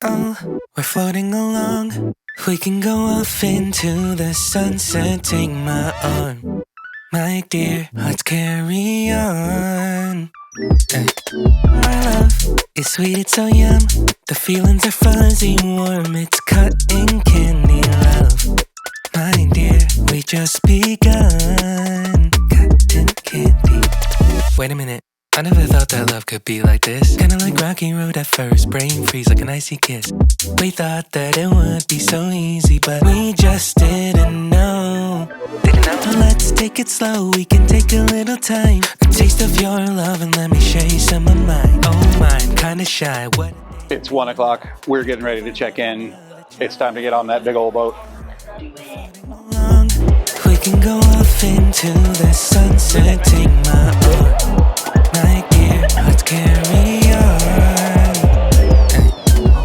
Oh, we're floating along. We can go off into the sunset. Take my arm, my dear, let's carry on. Our love is sweet, it's so yum. The feelings are fuzzy, warm, it's cotton candy love. My dear, we just begun. Cotton candy. Wait a minute, I never thought that love could be like this. Kinda like Rocky Road at first, brain freeze like an icy kiss. We thought that it would be so easy, but we just didn't know. But let's take it slow, we can take a little time. A taste of your love and let me show you some of mine. Oh, mine, kinda shy, what? It's 1 o'clock, we're getting ready to check in. It's time to get on that big old boat. We can go off into the sunset, take my arm, my dear, let's carry on.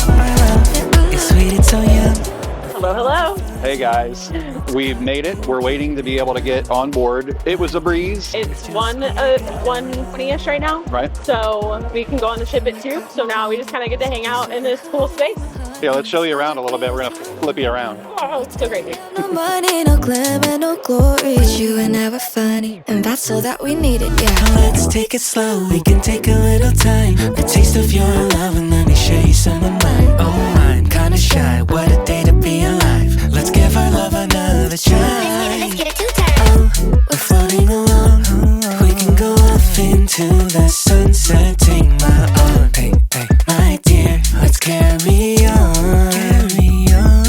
My love is sweet, it's so young. Hello, hello. Hey guys, we've made it. We're waiting to be able to get on board. It was a breeze. It's 1:20ish right now. Right. So we can go on the ship at 2. So now we just kind of get to hang out in this cool space. Yeah, let's show you around a little bit. We're gonna flip you around. Oh, it's so crazy. No money, no glamour, no glory, but you and I were funny, and that's all that we needed, yeah. Let's take it slow, we can take a little time. A taste of your love and let me show you some of mine. Oh, mine, kinda shy, what a day to be alive. Let's give our love another try. Let's get it two-time. Oh, we're floating along. We can go off into the sunset. Take my arm, hey, hey, my dear, let's carry on. Carry on.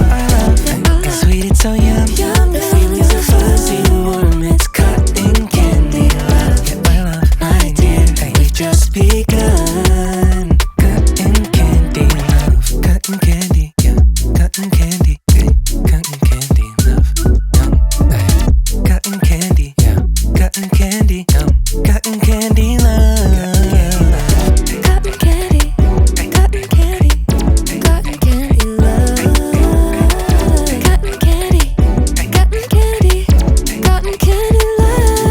Our love is sweet, it's so yum. The feelings are fuzzy, warm, it's cotton candy love. Yeah, my love, my dear, we've just begun. Cotton candy love, cotton candy, yeah, cotton candy, hey, cotton candy love, yum, hey, cotton candy, yeah, cotton candy, yum, cotton candy love. Cotton candy, cotton candy, cotton candy love. Cotton candy, cotton candy, cotton candy love.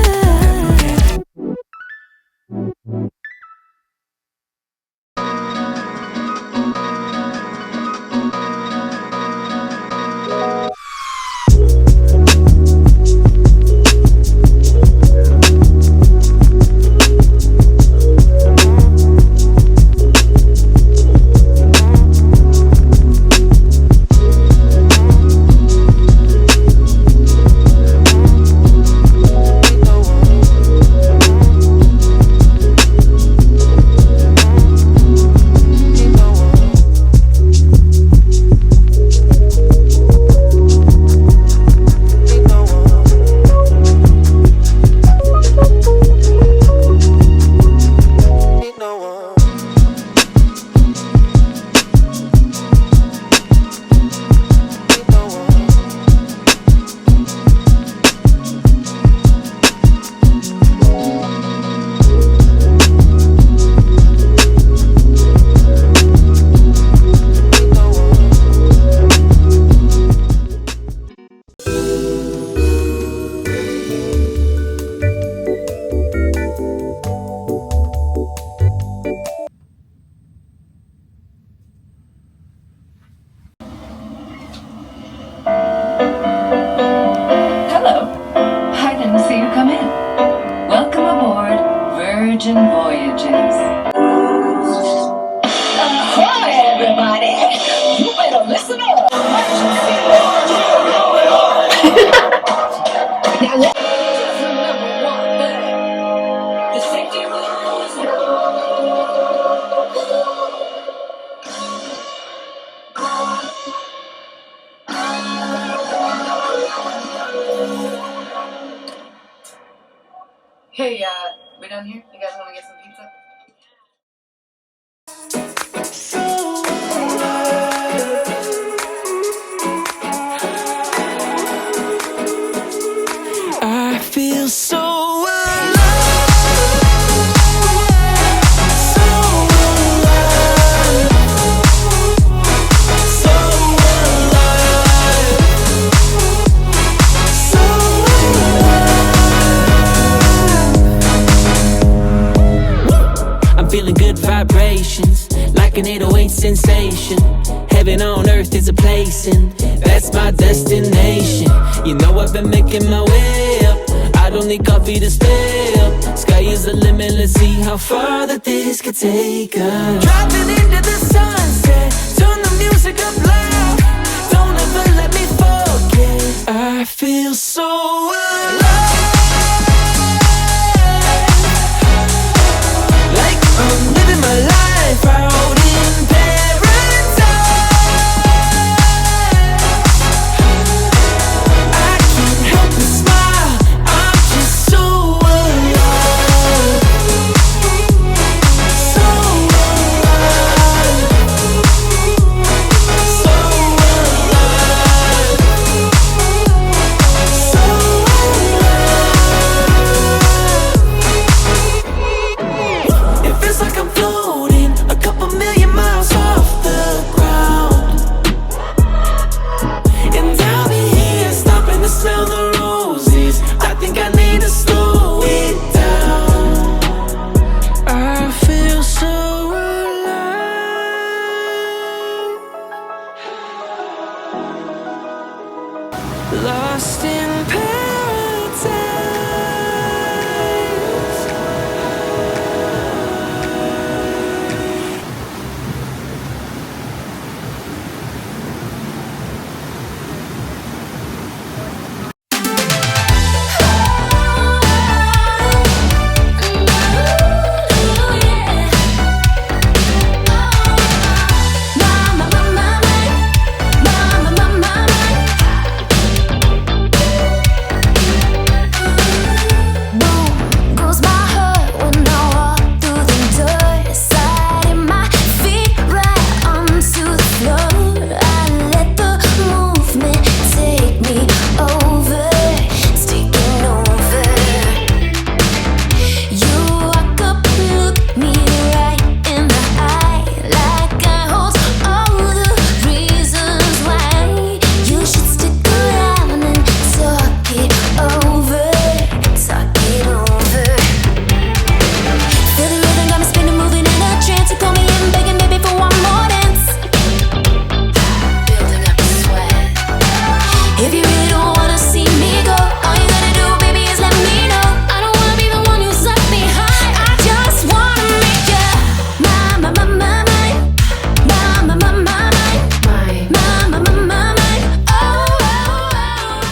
Hello. I didn't see you come in. Welcome aboard Virgin Voyages. Ahoy, everybody! You better listen up. Now let's just remember one thing. The safety rules. Hey, we done here? You guys want to get some pizza? feeling good vibrations, like an 808 sensation. Heaven on earth is a place, and that's my destination. You know I've been making my way up, I don't need coffee to stay up. Sky is the limit, let's see how far that this could take us. Driving into the sunset, turn the music up loud. Don't ever let me forget, I feel so alive. Like I'm living my life out in paradise. I can't help but smile, I'm just so alive. So alive. So alive. So alive. It feels like I'm floating a couple million miles off the ground. And I'll be here stopping to smell the roses. I think I need to slow it down. I feel so alive. Lost in paradise. Goes my heart when I walk through the door. Sliding my feet right onto the floor. I let the movement take me over. It's taking over. You walk up, look me right in the eye, like I hold all the reasons why you should stick around and talk it over. Talk it over. Feel the rhythm, got me spinning, moving in a trance. You call me in, begging baby for one more dance. Building up the sweat. If you really don't wanna see me go, all you gotta do, baby, is let me know. I don't wanna be the one who's left behind. I just wanna make ya my, my, my, my, my, my, my, my, my, my, my, my, my, my, my. Oh, oh, oh.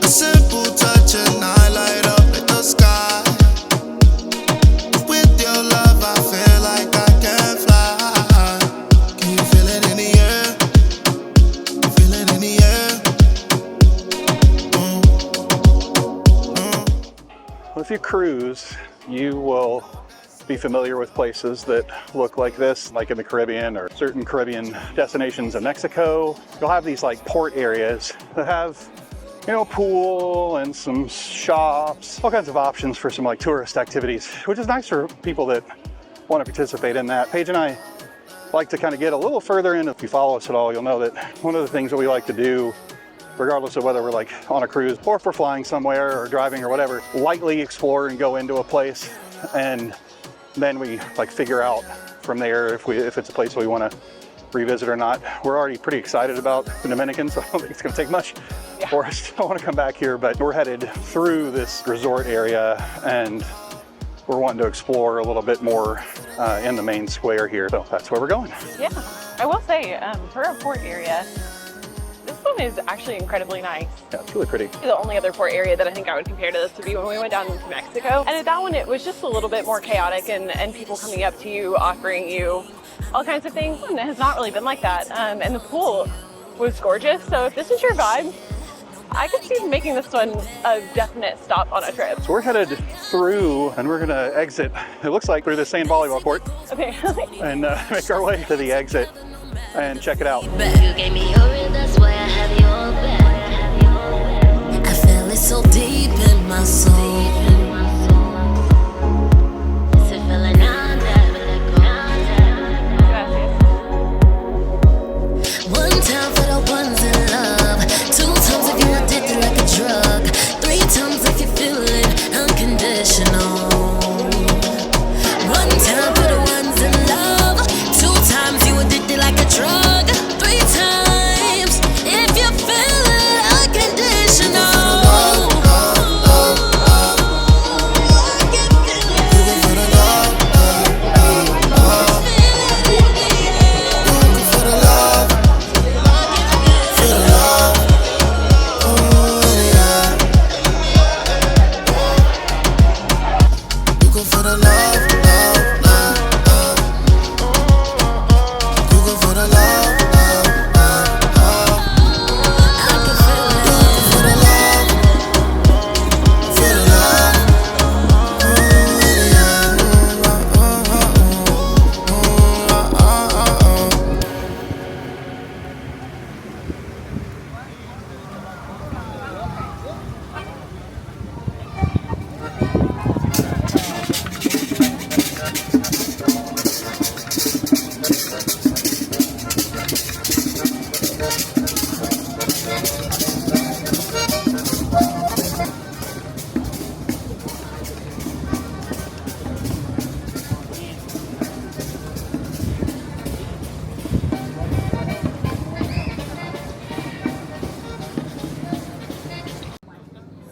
A simple touch and I light up like the sky. With your love I feel like I can fly. Can you feel it in the air? Feel it in the air. If you cruise, you will be familiar with places that look like this, like in the Caribbean or certain Caribbean destinations in Mexico. You'll have these like port areas that have, you know, a pool and some shops, all kinds of options for some like tourist activities, which is nice for people that want to participate in that. Paige and I like to kind of get a little further in. If you follow us at all, you'll know that one of the things that we like to do, regardless of whether we're like on a cruise or if we're flying somewhere or driving or whatever, lightly explore and go into a place, and then we like figure out from there if it's a place we want to revisit or not. We're already pretty excited about the Dominican, so I don't think it's going to take much for us to want to come back here, but we're headed through this resort area, and we're wanting to explore a little bit more in the main square here. So that's where we're going. Yeah, I will say, for a port area, this one is actually incredibly nice. Yeah, it's really pretty. The only other port area that I think I would compare to this would be when we went down into Mexico. And at that one, it was just a little bit more chaotic and people coming up to you, offering you all kinds of things. And it has not really been like that. And the pool was gorgeous. So if this is your vibe, I could see making this one a definite stop on a trip. So we're headed through and we're gonna exit, it looks like through the sand volleyball court. Okay. And make our way to the exit and check it out. You gave me your ring, that's why I have your back. I feel it so deep in my soul. It's a feeling I'll never let go. One time for the ones in love. 2 times if you're addicted like a drug. 3 times if you feel it unconditional. 1 time for the ones in love. 2 times you addicted like a drug. 3 times if you feel it unconditional.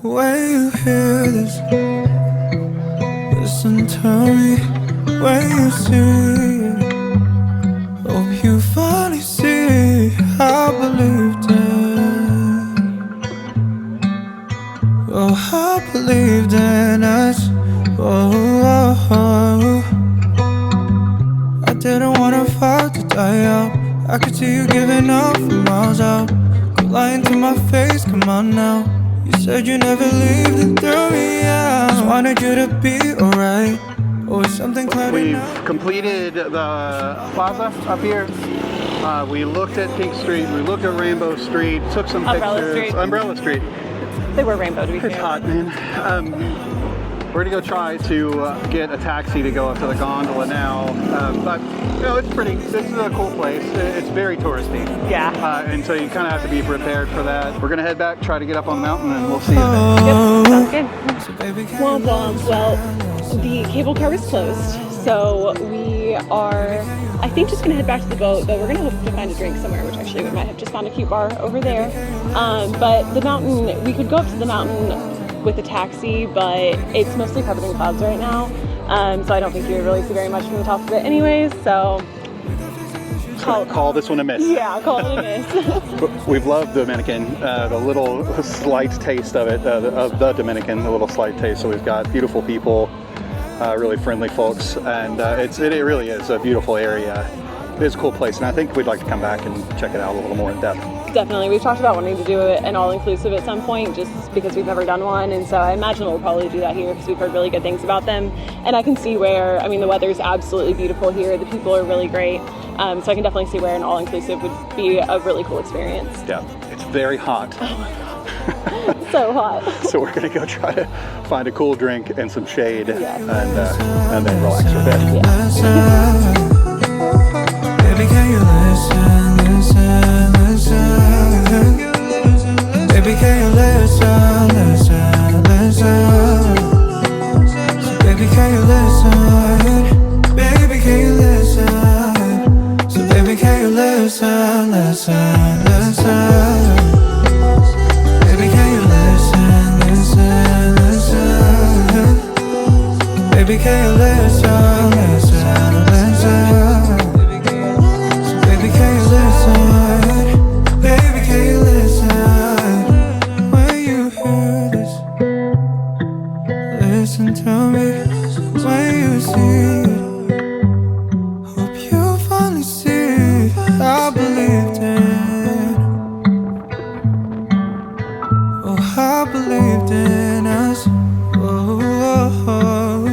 When you hear this, listen to me. When you see it, hope you finally see I believed in. Oh, I believed in us. I didn't want our fight to die out. I could see you giving up from miles out. Quit lying to my face, come on now. You said you never leave and threw me out. Just wanted you to be alright. Oh, it's something cloudy. We've completed the plaza up here. We looked at Pink Street, we looked at Rainbow Street, took some Umbrella pictures. Street. Umbrella Street. They were rainbow to be fair. It's hot, man. We're gonna go try to get a taxi to go up to the gondola now. But you know, it's pretty. This is a cool place. It's very touristy. Yeah. And so you kind of have to be prepared for that. We're gonna head back, try to get up on the mountain, and we'll see you then. Yep, sounds good. Well, the cable car was closed, so we are, I think, just gonna head back to the boat, but we're gonna hope to find a drink somewhere, which actually we might have just found a cute bar over there. But the mountain, we could go up to the mountain with a taxi, but it's mostly covered in clouds right now, so I don't think you would really see very much from the top of it anyways, so call this one a miss. Yeah, call it a miss. We've loved Dominican, the little slight taste of it, of the Dominican, a little slight taste. So we've got beautiful people, really friendly folks, and it really is a beautiful area. It is a cool place, and I think we'd like to come back and check it out a little more in depth. Definitely. We've talked about wanting to do an all-inclusive at some point, just because we've never done one, and so I imagine we'll probably do that here because we've heard really good things about them. And I can see where, I mean, the weather is absolutely beautiful here. The people are really great, so I can definitely see where an all-inclusive would be a really cool experience. Yeah, it's very hot. Oh my God. So hot. So we're gonna go try to find a cool drink and some shade, Yeah. and then relax for a bit. Yeah. Baby, can you listen, listen, listen? Baby, can you listen, listen, listen? So baby, can you listen? Baby, can you listen? So baby, can you listen, listen, listen? Baby, can you listen, listen, listen? baby, can you listen, listen, listen? So baby, can you listen? Baby, can you listen? When you hear this, listen to me. When you see it, hope you finally see I believed in. Oh, I believed in us. Oh, oh, oh.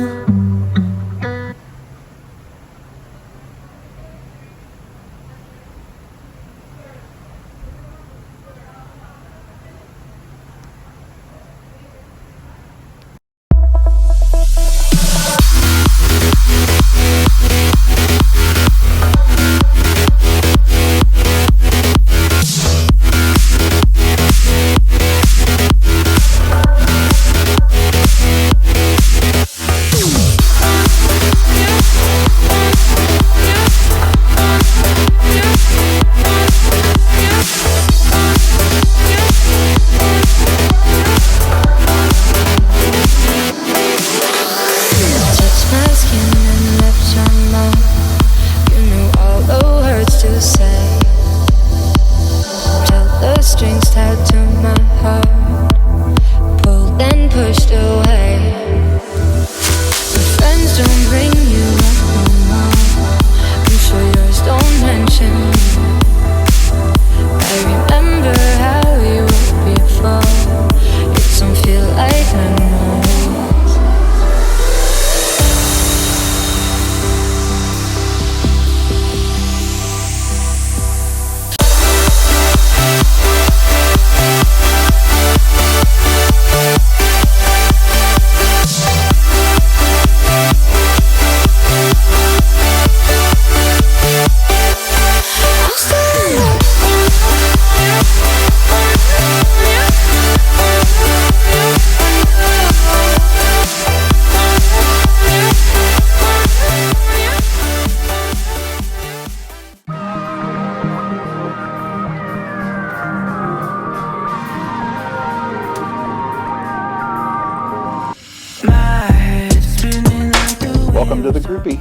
Welcome to the Groupie.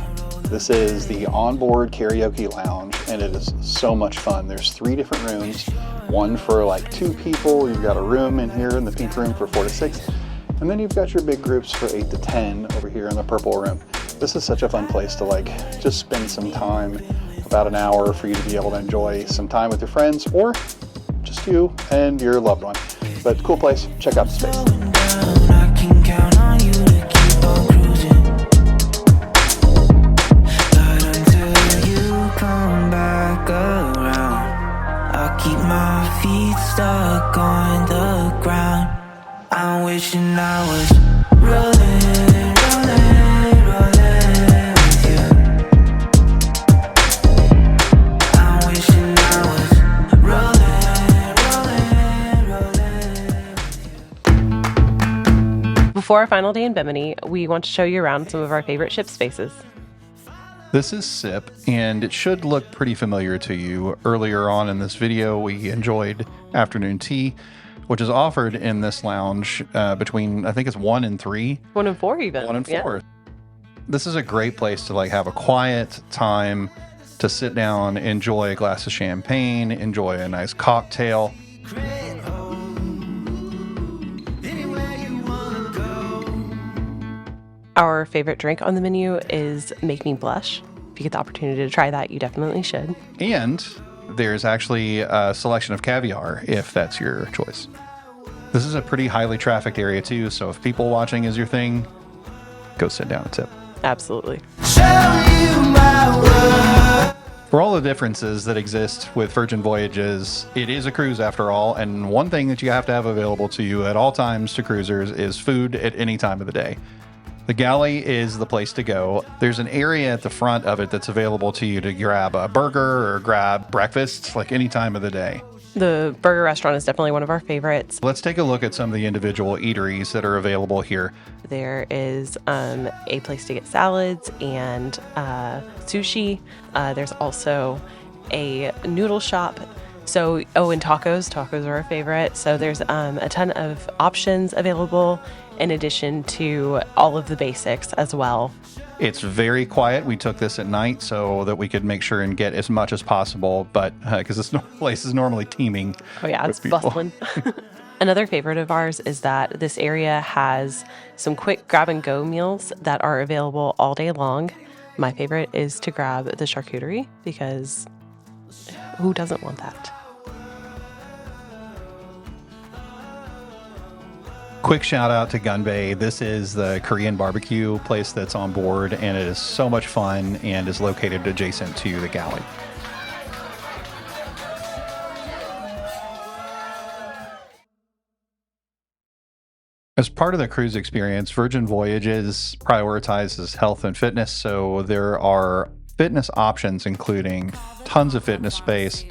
This is the onboard karaoke lounge, and it is so much fun. There's 3 different rooms, one for like 2 people. You've got a room in here in the pink room for 4 to 6, and then you've got your big groups for 8 to 10 over here in the purple room. This is such a fun place to like just spend some time, about an hour for you to be able to enjoy some time with your friends or just you and your loved one. But cool place, check out the space. I can count on you to keep on cruising, but until you come back around, I'll keep my feet stuck on the ground. I'm wishing I was rolling, rolling, rolling with you. I'm wishing I was rolling, rolling, rolling with you. Before our final day in Bimini, we want to show you around some of our favorite ship spaces. This is SIP, and it should look pretty familiar to you. Earlier on in this video, we enjoyed afternoon tea, which is offered in this lounge between, I think it's 1 and 3. 1 and 4 even. 1 and 4. Yeah. This is a great place to like have a quiet time to sit down, enjoy a glass of champagne, enjoy a nice cocktail. Our favorite drink on the menu is Make Me Blush. If you get the opportunity to try that, you definitely should. And there's actually a selection of caviar if that's your choice. This is a pretty highly trafficked area too, so if people watching is your thing, go sit down and tip. Absolutely. For all the differences that exist with Virgin Voyages, it is a cruise after all, and one thing that you have to have available to you at all times to cruisers is food at any time of the day. The Galley is the place to go. There's an area at the front of it that's available to you to grab a burger or grab breakfast, like any time of the day. The burger restaurant is definitely one of our favorites. Let's take a look at some of the individual eateries that are available here. There is a place to get salads and sushi. There's also a noodle shop. So, and tacos. Tacos are our favorite. So there's a ton of options available in addition to all of the basics as well. It's very quiet. We took this at night so that we could make sure and get as much as possible, but because this place is normally teeming. Oh yeah, it's with people. bustling. Another favorite of ours is that this area has some quick grab-and-go meals that are available all day long. My favorite is to grab the charcuterie because who doesn't want that? Quick shout out to Gunbae. This is the Korean barbecue place that's on board, and it is so much fun and is located adjacent to the Galley. As part of the cruise experience, Virgin Voyages prioritizes health and fitness, so there are fitness options including tons of fitness space,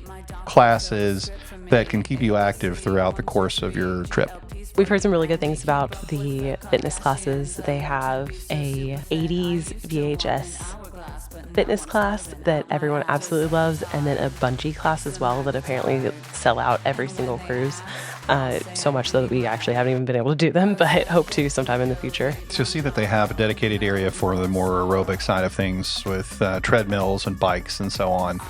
classes that can keep you active throughout the course of your trip. We've heard some really good things about the fitness classes. They have a 80s VHS fitness class that everyone absolutely loves, and then a bungee class as well that apparently sell out every single cruise. So much so that we actually haven't even been able to do them, but hope to sometime in the future. So you'll see that they have a dedicated area for the more aerobic side of things with treadmills and bikes and so on.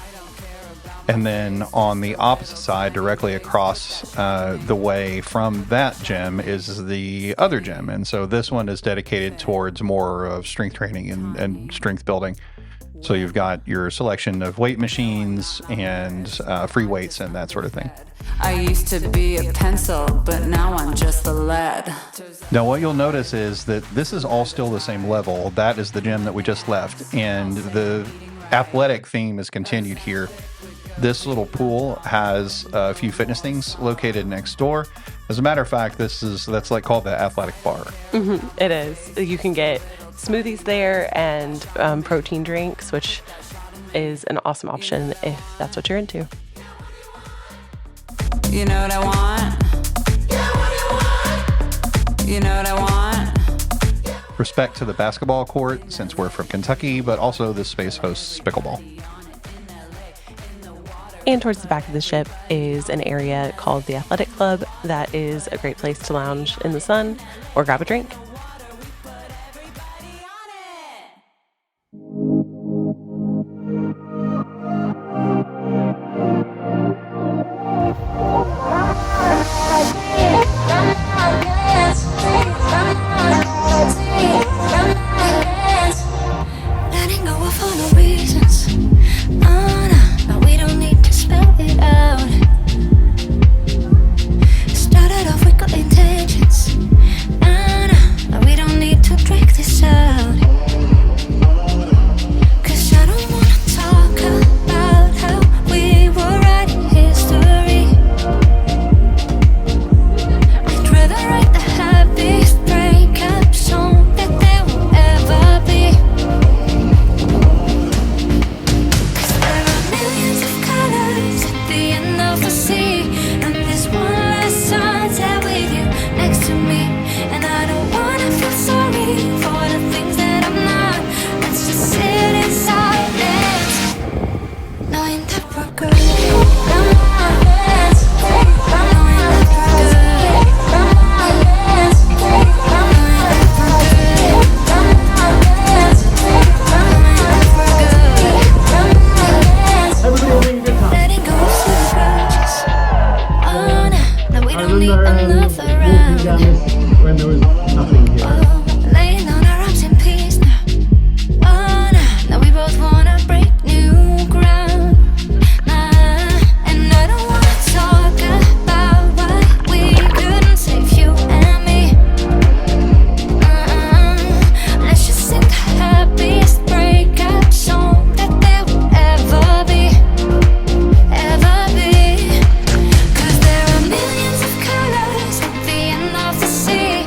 And then on the opposite side, directly across the way from that gym is the other gym. And so this one is dedicated towards more of strength training and strength building. So you've got your selection of weight machines and free weights and that sort of thing. I used to be a pencil, but now I'm just a lead. Now what you'll notice is that this is all still the same level. That is the gym that we just left. And the athletic theme is continued here. This little pool has a few fitness things located next door. As a matter of fact, that's like called the athletic bar. Mm-hmm, it is. You can get smoothies there and protein drinks, which is an awesome option if that's what you're into. You know what I want? You know what I want? Respect to the basketball court, since we're from Kentucky, but also this space hosts pickleball. And towards the back of the ship is an area called the Athletic Club that is a great place to lounge in the sun or grab a drink. Letting go of all the reasons. No, we don't need to spell it out. Started off with good intentions. No, we don't need to drag this out. 'Cause I don't wanna talk about how we were writing history. I'd rather write the happiest breakup song that there will ever be. 'Cause there are millions of colors at the end of the sea, and this one last sunset with you next to me. And I don't wanna feel sorry for the things that I'm not. Let's just sit in silence, knowing that we're good. Knowing that we're good. Knowing that we're good. Letting go of some grudges. No, we don't need another round. When there was nothing here. Laying on our arms in peace now. Now we both wanna break new ground. And I don't wanna talk about why we couldn't save you and me. Let's just sing the happiest breakup song that there will ever be. Ever be. 'Cause there are millions of colors at the end of the sea,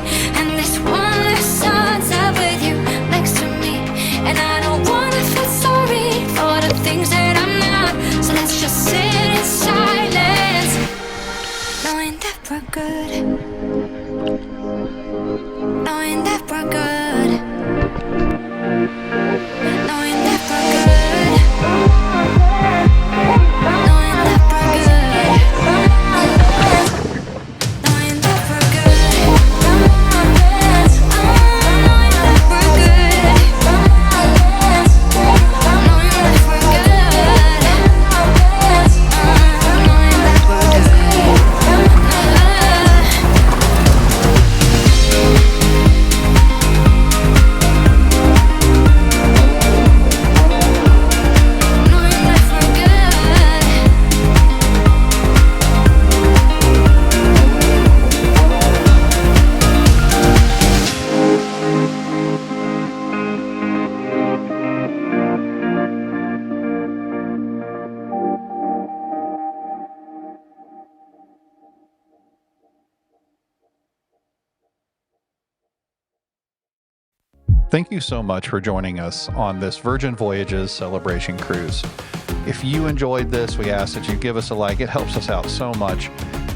Thank you so much for joining us on this Virgin Voyages celebration cruise. If you enjoyed this, we ask that you give us a like. It helps us out so much.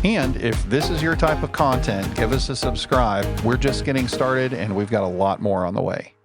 And if this is your type of content, give us a subscribe. We're just getting started and we've got a lot more on the way.